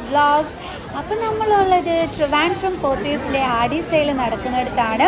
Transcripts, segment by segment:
Vlogs. അപ്പം നമ്മളുള്ളത് ട്രിവാൻഡ്രം പോത്തീസിലെ ആടി സെയിൽ നടക്കുന്നിടത്താണ്.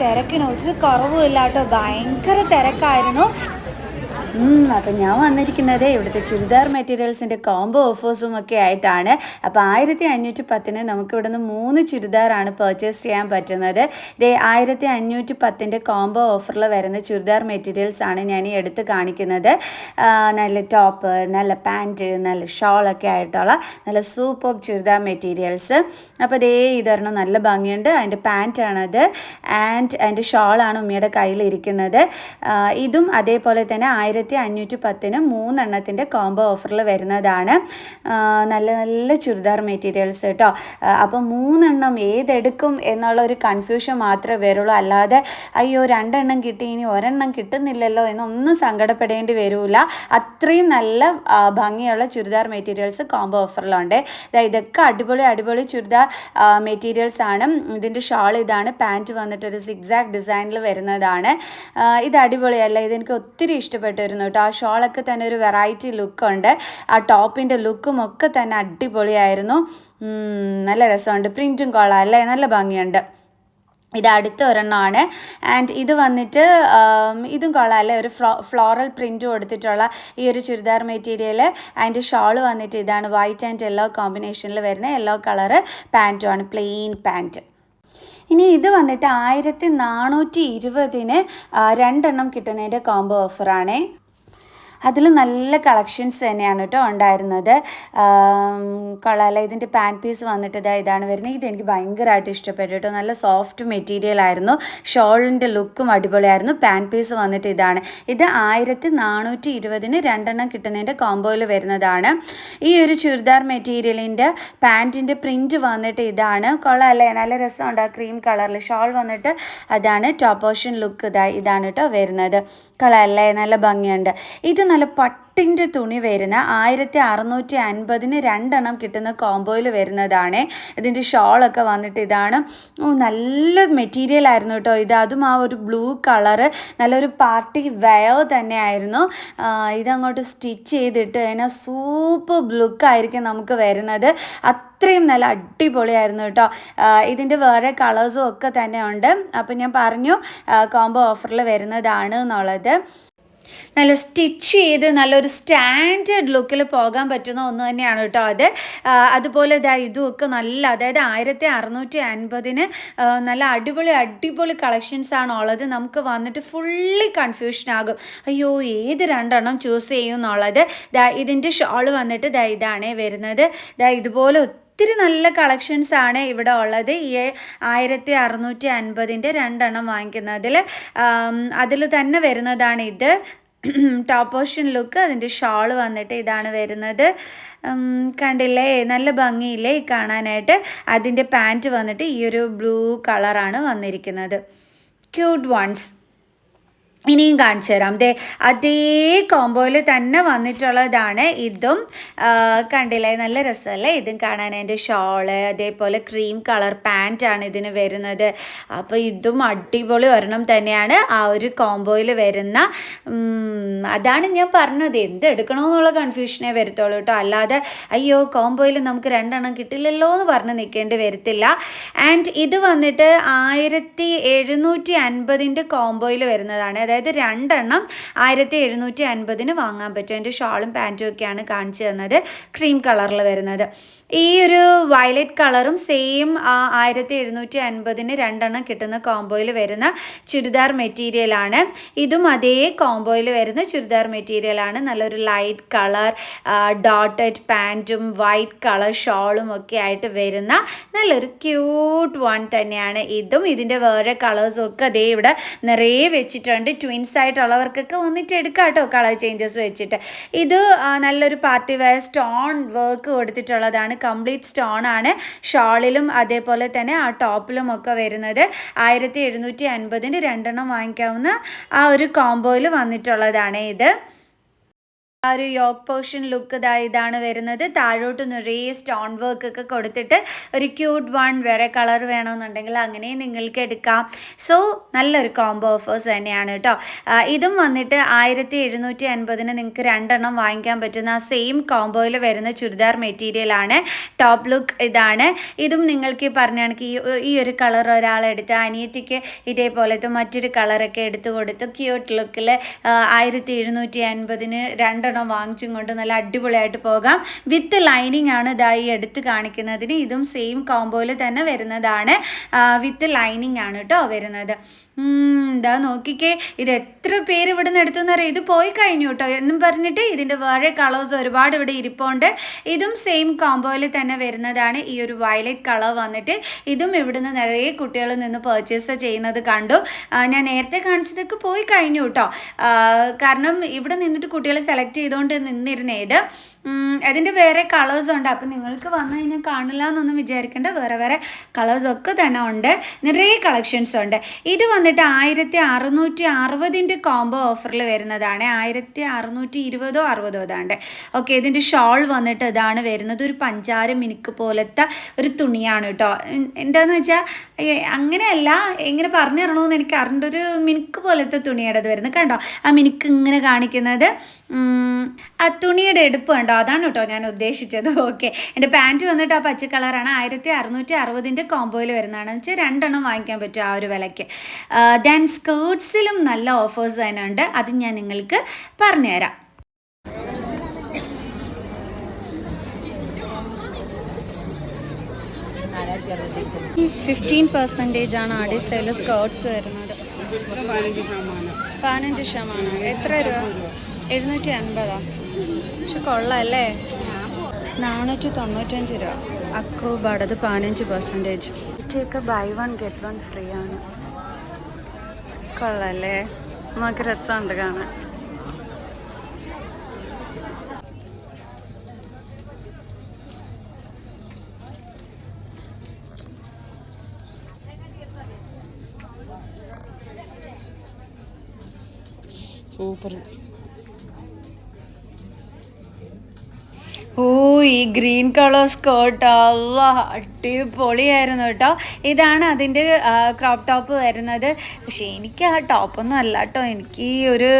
തിരക്കിന് ഒരു കുറവുമില്ല കേട്ടോ, ഭയങ്കര തിരക്കായിരുന്നു. അപ്പം ഞാൻ വന്നിരിക്കുന്നത് ഇവിടുത്തെ ചുരിദാർ മെറ്റീരിയൽസിൻ്റെ കോംബോ ഓഫേഴ്സും ഒക്കെ ആയിട്ടാണ്. അപ്പോൾ 1510 നമുക്ക് ഇവിടുന്ന് 3 ചുരിദാറാണ് പർച്ചേസ് ചെയ്യാൻ പറ്റുന്നത്. 1510 കോംബോ ഓഫറിൽ വരുന്ന ചുരിദാർ മെറ്റീരിയൽസ് ആണ് ഞാൻ ഈ എടുത്ത് കാണിക്കുന്നത്. നല്ല ടോപ്പ്, നല്ല പാൻറ്റ്, നല്ല ഷോളൊക്കെ ആയിട്ടുള്ള നല്ല സൂപ്പർ ചുരിദാർ മെറ്റീരിയൽസ്. അപ്പോൾ ഇതൊരെണ്ണം നല്ല ഭംഗിയുണ്ട്. അതിൻ്റെ പാൻറ്റാണത്, ആൻഡ് അതിൻ്റെ ഷോളാണ് ഉമ്മയുടെ കയ്യിലിരിക്കുന്നത്. ഇതും അതേപോലെ തന്നെ 1510 3 കോംബോ ഓഫറിൽ വരുന്നതാണ്. നല്ല നല്ല ചുരിദാർ മെറ്റീരിയൽസ് കേട്ടോ. അപ്പോൾ 3 ഏതെടുക്കും എന്നുള്ള ഒരു കൺഫ്യൂഷൻ മാത്രമേ വരുള്ളൂ. അല്ലാതെ അയ്യോ 2 കിട്ടി ഇനി 1 കിട്ടുന്നില്ലല്ലോ എന്നൊന്നും സങ്കടപ്പെടേണ്ടി വരില്ല. അത്രയും നല്ല ഭംഗിയുള്ള ചുരിദാർ മെറ്റീരിയൽസ് കോംബോ ഓഫറിലുണ്ട്. ഇതൊക്കെ അടിപൊളി ചുരിദാർ മെറ്റീരിയൽസ് ആണ്. ഇതിൻ്റെ ഷാൾ ഇതാണ്, പാൻറ്റ് വന്നിട്ടൊരു സിക്സാക് ഡിസൈനിൽ വരുന്നതാണ്. ഇത് അടിപൊളിയല്ല, ഇതെനിക്ക് ഒത്തിരി ഇഷ്ടപ്പെട്ടിരുന്നു കേട്ടോ. ആ ഷോളൊക്കെ തന്നെ ഒരു വെറൈറ്റി ലുക്കുണ്ട്. ആ ടോപ്പിൻ്റെ ലുക്കും ഒക്കെ തന്നെ അടിപൊളിയായിരുന്നു. നല്ല രസമുണ്ട്, പ്രിൻറ്റും കൊള്ളാം അല്ലേ, നല്ല ഭംഗിയുണ്ട്. ഇത് അടുത്ത ഒരെണ്ണമാണ്. ആൻഡ് ഇത് വന്നിട്ട് ഇതും കൊള്ളാം അല്ലേ, ഒരു ഫ്ലോറൽ പ്രിൻറ്റ് കൊടുത്തിട്ടുള്ള ഈ ഒരു ചുരിദാർ മെറ്റീരിയൽ. അതിൻ്റെ ഷോൾ വന്നിട്ട് ഇതാണ്, വൈറ്റ് ആൻഡ് യെല്ലോ കോമ്പിനേഷനിൽ വരുന്ന യെല്ലോ കളറ് പാൻറ്റുമാണ്, പ്ലെയിൻ പാൻറ്റ്. ഇനി ഇത് വന്നിട്ട് 1420 2 കിട്ടുന്നതിൻ്റെ കോംബോ ഓഫറാണേ. അതിൽ നല്ല കളക്ഷൻസ് തന്നെയാണ് കേട്ടോ ഉണ്ടായിരുന്നത്. കൊള്ളാമല്ല. ഇതിൻ്റെ പാൻറ്റ് പീസ് വന്നിട്ട് ഇതാണ് വരുന്നത്. ഇതെനിക്ക് ഭയങ്കരമായിട്ട് ഇഷ്ടപ്പെട്ടു കേട്ടോ. നല്ല സോഫ്റ്റ് മെറ്റീരിയൽ ആയിരുന്നു, ഷോളിൻ്റെ ലുക്കും അടിപൊളിയായിരുന്നു. പാൻറ്റ് പീസ് വന്നിട്ട് ഇതാണ്. ഇത് 1420 2 കിട്ടുന്നതിൻ്റെ കോംബോയിൽ വരുന്നതാണ്. ഈ ഒരു ചുരിദാർ മെറ്റീരിയലിൻ്റെ പാൻറ്റിൻ്റെ പ്രിൻറ്റ് വന്നിട്ട് ഇതാണ്. കൊള്ളാമല്ലേ, നല്ല രസമുണ്ട്. ആ ക്രീം കളറിൽ ഷോൾ വന്നിട്ട് അതാണ്. ടോപ്പ് പോർഷൻ ലുക്ക് ഇതാണ് കേട്ടോ വരുന്നത്. കൊള്ളാമല്ലേ, നല്ല ഭംഗിയുണ്ട്. ഇത് നല്ല പട്ടിൻ്റെ തുണി വരുന്ന 1650 2 കിട്ടുന്ന കോംബോയിൽ വരുന്നതാണ്. ഇതിൻ്റെ ഷോളൊക്കെ വന്നിട്ട് ഇതാണ്. നല്ല മെറ്റീരിയൽ ആയിരുന്നു കേട്ടോ ഇത്. അതും ആ ഒരു ബ്ലൂ കളറ്, നല്ലൊരു പാർട്ടി വെയർ തന്നെയായിരുന്നു. ഇതങ്ങോട്ട് സ്റ്റിച്ച് ചെയ്തിട്ട് അതിനെ സൂപ്പർ ലുക്കായിരിക്കും നമുക്ക് വരുന്നത്. അത്രയും നല്ല അടിപൊളിയായിരുന്നു കേട്ടോ. ഇതിൻ്റെ വേറെ കളേഴ്സും ഒക്കെ തന്നെ ഉണ്ട്. അപ്പം ഞാൻ പറഞ്ഞു കോംബോ ഓഫറിൽ വരുന്നതാണ് എന്നുള്ളത്. നല്ല സ്റ്റിച്ച് ചെയ്ത് നല്ലൊരു സ്റ്റാൻഡേർഡ് ലുക്കിൽ പോകാൻ പറ്റുന്ന ഒന്ന് തന്നെയാണ് കേട്ടോ അത്. അതുപോലെ ഇതുമൊക്കെ നല്ല, അതായത് 1650 നല്ല അടിപൊളി കളക്ഷൻസാണ് ഉള്ളത്. നമുക്ക് വന്നിട്ട് ഫുള്ളി കൺഫ്യൂഷൻ ആകും, അയ്യോ ഏത് 2 ചൂസ് ചെയ്യും എന്നുള്ളത്. ഇതിൻ്റെ ഷോൾ വന്നിട്ട് ഇതാണ് വരുന്നത്. ഇതുപോലെ ഒത്തിരി നല്ല കളക്ഷൻസ് ആണ് ഇവിടെ ഉള്ളത്. ഈ 1650 2 വാങ്ങിക്കുന്നതിൽ അതിൽ തന്നെ വരുന്നതാണ് ഇത്. ടോപ്പ് പോർഷൻ ലുക്ക്, അതിൻ്റെ ഷാൾ വന്നിട്ട് ഇതാണ് വരുന്നത്. കണ്ടില്ലേ, നല്ല ഭംഗിയില്ലേ കാണാനായിട്ട്. അതിൻ്റെ പാൻറ്റ് വന്നിട്ട് ഈ ഒരു ബ്ലൂ കളറാണ് വന്നിരിക്കുന്നത്. Cute ones. ഇനിയും കാണിച്ചു തരാം. അതേ കോംബോയിൽ തന്നെ വന്നിട്ടുള്ളതാണ് ഇതും. കണ്ടില്ലേ, നല്ല രസമല്ലേ ഇതും കാണാൻ. എൻ്റെ ഷോള് അതേപോലെ ക്രീം കളർ പാൻറ്റാണ് ഇതിന് വരുന്നത്. അപ്പോൾ ഇതും അടിപൊളി ഒരെണ്ണം തന്നെയാണ് ആ ഒരു കോംബോയിൽ വരുന്ന. അതാണ് ഞാൻ പറഞ്ഞത്, എന്ത് എടുക്കണമെന്നുള്ള കൺഫ്യൂഷനേ വരത്തുള്ളൂ കേട്ടോ. അല്ലാതെ അയ്യോ കോംബോയിൽ നമുക്ക് 2 കിട്ടില്ലല്ലോ എന്ന് പറഞ്ഞ് നിൽക്കേണ്ടി വരത്തില്ല. ആൻഡ് ഇത് വന്നിട്ട് 1750 കോംബോയിൽ വരുന്നതാണ്. അതായത് 2 1750 വാങ്ങാൻ പറ്റും. എൻ്റെ ഷോളും പാൻറ്റും ഒക്കെയാണ് കാണിച്ചു തന്നത്. ക്രീം കളറിൽ വരുന്നത്. ഈ ഒരു വയലറ്റ് കളറും സെയിം 1750 2 കിട്ടുന്ന കോംബോയിൽ വരുന്ന ചുരിദാർ മെറ്റീരിയലാണ്. ഇതും അതേ കോംബോയിൽ വരുന്ന ചുരിദാർ മെറ്റീരിയലാണ്. നല്ലൊരു ലൈറ്റ് കളർ ഡോട്ടഡ് പാൻറ്റും വൈറ്റ് കളർ ഷോളും ഒക്കെ ആയിട്ട് വരുന്ന നല്ലൊരു ക്യൂട്ട് വൺ തന്നെയാണ് ഇതും. ഇതിൻ്റെ വേറെ കളേഴ്സും ഒക്കെ ഇവിടെ നിറയെ വെച്ചിട്ടുണ്ട്. ട്വിൻസ് ആയിട്ടുള്ളവർക്കൊക്കെ വന്നിട്ട് എടുക്കാം കേട്ടോ, കളർ ചേഞ്ചസ് വെച്ചിട്ട്. ഇത് നല്ലൊരു പാർട്ടി വെയർ സ്റ്റോൺ വർക്ക് കൊടുത്തിട്ടുള്ളതാണ്. കംപ്ലീറ്റ് സ്റ്റോൺ ആണ് ഷോളിലും അതേപോലെ തന്നെ ആ ടോപ്പിലും ഒക്കെ വരുന്നത്. 1750 2 വാങ്ങിക്കാവുന്ന ആ ഒരു കോംബോയിൽ വന്നിട്ടുള്ളതാണ് ഇത്. ആ ഒരു യോക്ക് പോർഷൻ ലുക്ക് ഇതാണ് വരുന്നത്. താഴോട്ട് നിറയെ സ്റ്റോൺ വർക്ക് ഒക്കെ കൊടുത്തിട്ട് ഒരു ക്യൂട്ട് വൺ വേറെ കളർ വേണമെന്നുണ്ടെങ്കിൽ അങ്ങനെ നിങ്ങൾക്ക് എടുക്കാം. സോ നല്ലൊരു കോംബോ ഓഫേഴ്സ് തന്നെയാണ് കേട്ടോ. ഇതും വന്നിട്ട് 1750 നിങ്ങൾക്ക് 2 വാങ്ങിക്കാൻ പറ്റുന്ന ആ സെയിം കോംബോയിൽ വരുന്ന ചുരിദാർ മെറ്റീരിയലാണ്. ടോപ്പ് ലുക്ക് ഇതാണ്. ഇതും നിങ്ങൾക്ക് ഈ പറഞ്ഞ കണക്ക് ഈ ഒരു കളർ ഒരാളെടുത്ത് അനിയത്തിക്ക് ഇതേപോലത്തെ മറ്റൊരു കളറൊക്കെ എടുത്ത് കൊടുത്ത് ക്യൂട്ട് ലുക്കിൽ 1750 2 വാങ്ങിച്ചും കൊണ്ട് നല്ല അടിപൊളിയായിട്ട് പോകാം. വിത്ത് ലൈനിങ് ആണ് ഇതായി എടുത്ത് കാണിക്കുന്നതിന്. ഇതും സെയിം കോംബോയിൽ തന്നെ വരുന്നതാണ്. വിത്ത് ലൈനിങ് ആണ് കേട്ടോ വരുന്നത്. ഇതാ നോക്കിക്കേ, ഇത് എത്ര പേര് ഇവിടെ നിന്ന് എടുത്തു എന്നറിയാം. ഇത് പോയി കഴിഞ്ഞു കേട്ടോ എന്നും പറഞ്ഞിട്ട് ഇതിൻ്റെ വേറെ കളേഴ്സ് ഒരുപാട് ഇവിടെ ഇരിപ്പുണ്ട്. ഇതും സെയിം കോംബോയിൽ തന്നെ വരുന്നതാണ്. ഈ ഒരു വയലറ്റ് കളർ വന്നിട്ട് ഇതും ഇവിടുന്ന് നിറയെ കുട്ടികൾ നിന്ന് പർച്ചേസ് ചെയ്യുന്നത് കണ്ടു. ഞാൻ നേരത്തെ കാണിച്ചതൊക്കെ പോയി കഴിഞ്ഞു കേട്ടോ. കാരണം ഇവിടെ നിന്നിട്ട് കുട്ടികൾ സെലക്ട് ചെയ്തുകൊണ്ട് നിന്നിരുന്നേത്. അതിൻ്റെ വേറെ കളേഴ്സ് ഉണ്ട്. അപ്പം നിങ്ങൾക്ക് വന്നു കഴിഞ്ഞാൽ കാണില്ല എന്നൊന്നും വിചാരിക്കേണ്ട. വേറെ വേറെ കളേഴ്സൊക്കെ തന്നെ ഉണ്ട്. നിറയെ കളക്ഷൻസ് ഉണ്ട്. ഇത് വന്നിട്ട് 1660 കോംബോ ഓഫറിൽ വരുന്നതാണ്. 1620 60 ഇതാണ്ട്. ഓക്കെ, ഇതിൻ്റെ ഷോൾ വന്നിട്ട് ഇതാണ് വരുന്നത്. ഒരു പഞ്ചാര മിനുക്ക് പോലത്തെ ഒരു തുണിയാണ് കേട്ടോ. എന്താണെന്ന് വെച്ചാൽ അങ്ങനെയല്ല, എങ്ങനെ പറഞ്ഞു തരണമെന്ന് എനിക്ക് അറിയേണ്ട ഒരു മിനുക്ക് പോലത്തെ തുണിയുടെ അത് വരുന്നത് കണ്ടോ. ആ മിനുക്ക് ഇങ്ങനെ കാണിക്കുന്നത് ആ തുണിയുടെ എടുപ്പ് കണ്ടോ, അതാണ് കേട്ടോ ഞാൻ ഉദ്ദേശിച്ചത്. ഓക്കെ, എൻ്റെ പാൻറ്റ് വന്നിട്ട് ആ പച്ച കളറാണ്. 1660 കോംബോയിൽ വരുന്നതാണ് വെച്ചാൽ 2 വാങ്ങിക്കാൻ പറ്റും ആ ഒരു വിലയ്ക്ക്. ദെൻ സ്കേർട്സിലും നല്ല ഓഫേഴ്സ് തന്നെ ഉണ്ട്. അത് ഞാൻ നിങ്ങൾക്ക് പറഞ്ഞുതരാം. 15% ആടി സെയിൽ സ്കേർട്സ് വരുന്നത്. 15%. എത്ര രൂപ? 780. പക്ഷെ കൊള്ളാമല്ലേ? 495 രൂപ. അക്കൂബാടത് 15%. ഇറ്റൊക്കെ ബൈ 1 ഗെറ്റ് 1 ഫ്രീ ആണ്. കൊള്ളാമല്ലേ? നമുക്ക് രസമുണ്ട് കാണാൻ. സൂപ്പർ. ഈ ഗ്രീൻ കളർ സ്കേർട്ട് അടിപൊളിയായിരുന്നു കേട്ടോ. ഇതാണ് അതിൻ്റെ ക്രോപ്പ് ടോപ്പ് വരുന്നത്. പക്ഷേ എനിക്ക് ആ ടോപ്പൊന്നും അല്ല കേട്ടോ. എനിക്ക് ഈ ഒരു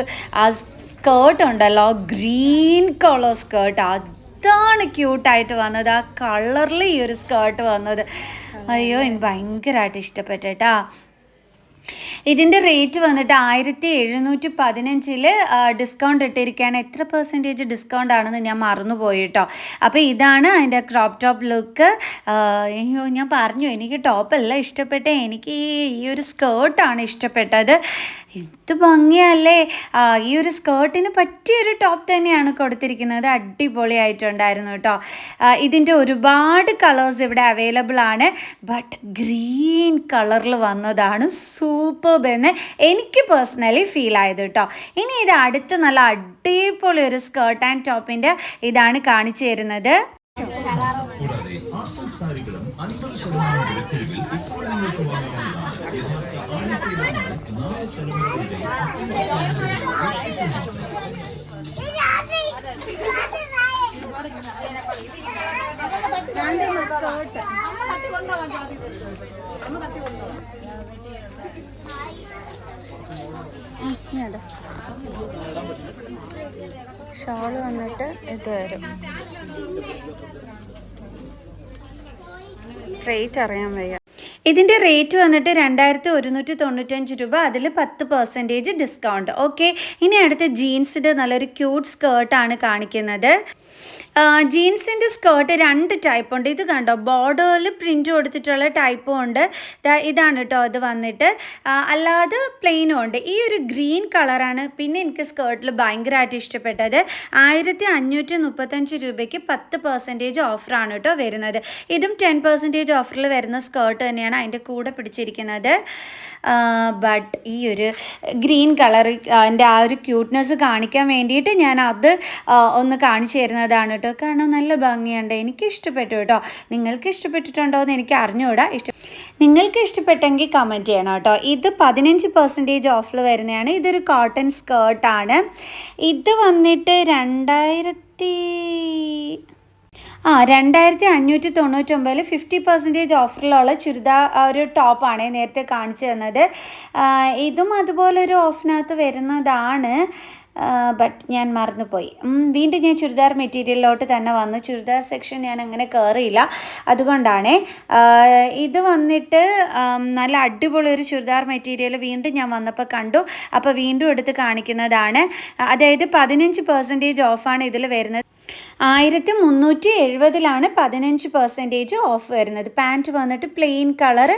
ആ സ്കേർട്ട് ഉണ്ടല്ലോ, ഗ്രീൻ കളർ സ്കേർട്ട്, അതാണ് ക്യൂട്ടായിട്ട് വന്നത്. ആ കളറിൽ ഈ ഒരു സ്കേർട്ട് വന്നത് അയ്യോ എനിക്ക് ഭയങ്കരമായിട്ട് ഇഷ്ടപ്പെട്ടേട്ടാ. ഇതിൻ്റെ റേറ്റ് വന്നിട്ട് 1715 ഡിസ്കൗണ്ട് ഇട്ടിരിക്കുകയാണ്. എത്ര പെർസെൻറ്റേജ് ഡിസ്കൗണ്ട് ആണെന്ന് ഞാൻ മറന്നുപോയി കേട്ടോ. അപ്പോൾ ഇതാണ് അതിൻ്റെ ക്രോപ്പ് ടോപ്പ് ലുക്ക്. അയ്യോ ഞാൻ പറഞ്ഞു എനിക്ക് ടോപ്പല്ല ഇഷ്ടപ്പെട്ടെ, എനിക്ക് ഈ ഒരു സ്കേർട്ടാണ് ഇഷ്ടപ്പെട്ടത്. എന്ത് ഭംഗിയല്ലേ! ഈ ഒരു സ്കേർട്ടിന് പറ്റിയൊരു ടോപ്പ് തന്നെയാണ് കൊടുത്തിരിക്കുന്നത്. അടിപൊളിയായിട്ടുണ്ടായിരുന്നു കേട്ടോ. ഇതിൻ്റെ ഒരുപാട് കളേഴ്സ് ഇവിടെ അവൈലബിൾ ആണ്. ബട്ട് ഗ്രീൻ കളറിൽ വന്നതാണ് സൂപ്പർബ് എന്ന് എനിക്ക് പേഴ്സണലി ഫീൽ ആയത് കേട്ടോ. ഇനി ഇത് അടുത്ത് നല്ല അടിപൊളി ഒരു സ്കേർട്ട് ആൻഡ് ടോപ്പിൻ്റെ ഇതാണ് കാണിച്ചു തരുന്നത്. ഷോള് വന്നിട്ട് ഇത് വരും. റേറ്റ് അറിയാൻ വയ്യ. ഇതിൻ്റെ റേറ്റ് വന്നിട്ട് 2195 രൂപ. അതിൽ 10% ഡിസ്കൗണ്ട്. ഓക്കെ, ഇനി അടുത്ത് ജീൻസിൻ്റെ നല്ലൊരു ക്യൂട്ട് സ്കേർട്ടാണ് കാണിക്കുന്നത്. ജീൻസിൻ്റെ സ്കേർട്ട് 2 ടൈപ്പ് ഉണ്ട്. ഇത് കണ്ടോ, ബോർഡറിൽ പ്രിൻ്റ് കൊടുത്തിട്ടുള്ള ടൈപ്പും ഉണ്ട്. ഇതാണ് കേട്ടോ ഇത് വന്നിട്ട്. അല്ലാതെ പ്ലെയിനും ഉണ്ട്. ഈ ഒരു ഗ്രീൻ കളറാണ് പിന്നെ എനിക്ക് സ്കേർട്ടിൽ ഭയങ്കരമായിട്ട് ഇഷ്ടപ്പെട്ടത്. 1535 രൂപയ്ക്ക് 10% ഓഫറാണ് കേട്ടോ വരുന്നത്. ഇതും 10% ഓഫറിൽ വരുന്ന സ്കേർട്ട് തന്നെയാണ് അതിൻ്റെ കൂടെ പിടിച്ചിരിക്കുന്നത്. ബട്ട് ഈ ഒരു ഗ്രീൻ കളർ എൻ്റെ ആ ഒരു ക്യൂട്ട്നെസ് കാണിക്കാൻ വേണ്ടിയിട്ട് ഞാൻ അത് ഒന്ന് കാണിച്ചു തരുന്നത് വരുന്നതാണ് കേട്ടോ. കാരണം നല്ല ഭംഗിയുണ്ട്, എനിക്ക് ഇഷ്ടപ്പെട്ടു കേട്ടോ. നിങ്ങൾക്ക് ഇഷ്ടപ്പെട്ടിട്ടുണ്ടോ എന്ന് എനിക്ക് അറിഞ്ഞുകൂടാ. നിങ്ങൾക്ക് ഇഷ്ടപ്പെട്ടെങ്കിൽ കമൻറ്റ് ചെയ്യണം കേട്ടോ. ഇത് 15% ഓഫിൽ വരുന്നതാണ്. ഇതൊരു കോട്ടൺ സ്കേർട്ടാണ്. ഇത് വന്നിട്ട് 2599 50% ഓഫറിലുള്ള ചുരിദാർ ഒരു ടോപ്പാണ് നേരത്തെ കാണിച്ചു തന്നത്. ഇതും അതുപോലെ ഒരു ഓഫിനകത്ത് വരുന്നതാണ്, ബട്ട് ഞാൻ മറന്നുപോയി. വീണ്ടും ഞാൻ ചുരിദാർ മെറ്റീരിയലിലോട്ട് തന്നെ വന്നു. ചുരിദാർ സെക്ഷൻ ഞാൻ അങ്ങനെ കയറിയില്ല, അതുകൊണ്ടാണ്. ഇത് വന്നിട്ട് നല്ല അടിപൊളി ഒരു ചുരിദാർ മെറ്റീരിയൽ വീണ്ടും ഞാൻ വന്നപ്പോൾ കണ്ടു. അപ്പോൾ വീണ്ടും എടുത്ത് കാണിക്കുന്നതാണ്. അതായത് 15% ഓഫാണ് ഇതിൽ വരുന്നത്. 1370 15% ഓഫ് വരുന്നത്. പാൻറ്റ് വന്നിട്ട് പ്ലെയിൻ കളർ,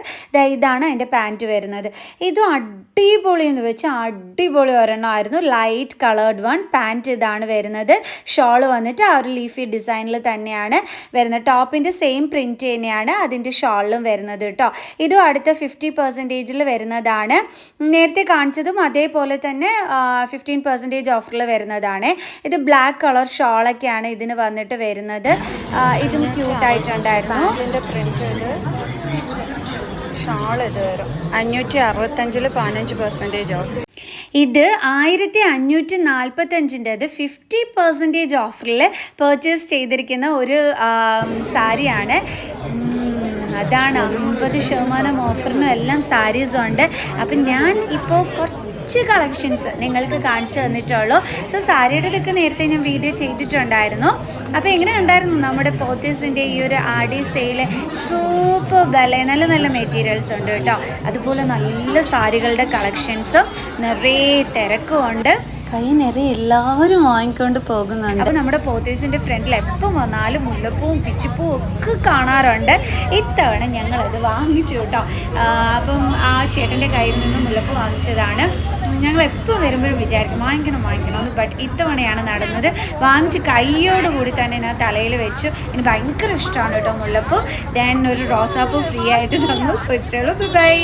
ഇതാണ് അതിൻ്റെ പാൻറ്റ് വരുന്നത്. ഇതും അടിപൊളി എന്ന് വെച്ചാൽ അടിപൊളി ഒരെണ്ണമായിരുന്നു. Light coloured one. പാൻറ്റ് ഇതാണ് വരുന്നത്. ഷോൾ വന്നിട്ട് ആ ഒരു ലീഫി ഡിസൈനിൽ തന്നെയാണ് വരുന്നത്. ടോപ്പിൻ്റെ സെയിം പ്രിൻറ്റ് തന്നെയാണ് അതിൻ്റെ ഷോളിലും വരുന്നത് കേട്ടോ. ഇതും അടുത്ത 50% വരുന്നതാണ്. നേരത്തെ കാണിച്ചതും അതേപോലെ തന്നെ 15% ഓഫറിൽ വരുന്നതാണ്. ഇത് ബ്ലാക്ക് കളർ ഷോളൊക്കെയാണ് ഇതിന് വന്നിട്ട് വരുന്നത്. ഇതും ക്യൂട്ടായിട്ടുണ്ടായിരുന്നു. ഇതിൻ്റെ പ്രിന്റ് ഷാൾ ഇത് വരും 565 15% ഓഫ്. ഇത് 1545 50% ഓഫറിൽ പർച്ചേസ് ചെയ്തിരിക്കുന്ന ഒരു സാരിയാണ്. അതാണ് 50% ഓഫറിനും എല്ലാം സാരീസും ഉണ്ട്. അപ്പം ഞാൻ ഇപ്പോൾ കുറച്ച് കളക്ഷൻസ് നിങ്ങൾക്ക് കാണിച്ചു തന്നിട്ടുള്ളൂ. സോ സാരിയുടെ ഇതൊക്കെ നേരത്തെ ഞാൻ വീഡിയോ ചെയ്തിട്ടുണ്ടായിരുന്നു. അപ്പോൾ എങ്ങനെ ഉണ്ടായിരുന്നു നമ്മുടെ പോത്തീസിൻ്റെ ഈ ഒരു ആടി സെയിൽ? സൂപ്പർ വില, നല്ല നല്ല മെറ്റീരിയൽസ് ഉണ്ട് കേട്ടോ. അതുപോലെ നല്ല സാരികളുടെ കളക്ഷൻസും നിറയെ തിരക്കും ഉണ്ട്. കൈ നിറയെ എല്ലാവരും വാങ്ങിക്കൊണ്ട് പോകുന്നുണ്ട്. അപ്പോൾ നമ്മുടെ പോത്തീസിൻ്റെ ഫ്രണ്ടിൽ എപ്പം വന്നാലും മുല്ലപ്പൂവും പിച്ചിപ്പൂവും ഒക്കെ കാണാറുണ്ട്. ഇത്തവണ ഞങ്ങളത് വാങ്ങിച്ചു കേട്ടോ. അപ്പം ആ ചേട്ടൻ്റെ കയ്യിൽ നിന്ന് മുല്ലപ്പൂ വാങ്ങിച്ചതാണ്. ഞങ്ങൾ എപ്പോൾ വരുമ്പോഴും വിചാരിക്കും വാങ്ങിക്കണമെന്ന്. ബട്ട് ഇത്തവണയാണ് നടന്നത്. വാങ്ങിച്ച് കൈയോടുകൂടി തന്നെ ഞാൻ തലയിൽ വെച്ചു. എനിക്ക് ഭയങ്കര ഇഷ്ടമാണ് കേട്ടോ മുല്ലപ്പൂ. ദെൻ ഒരു റോസാപ്പൂ ഫ്രീ ആയിട്ട് തന്നു. സോ ഇത്രയുള്ളൂ. ബൈ.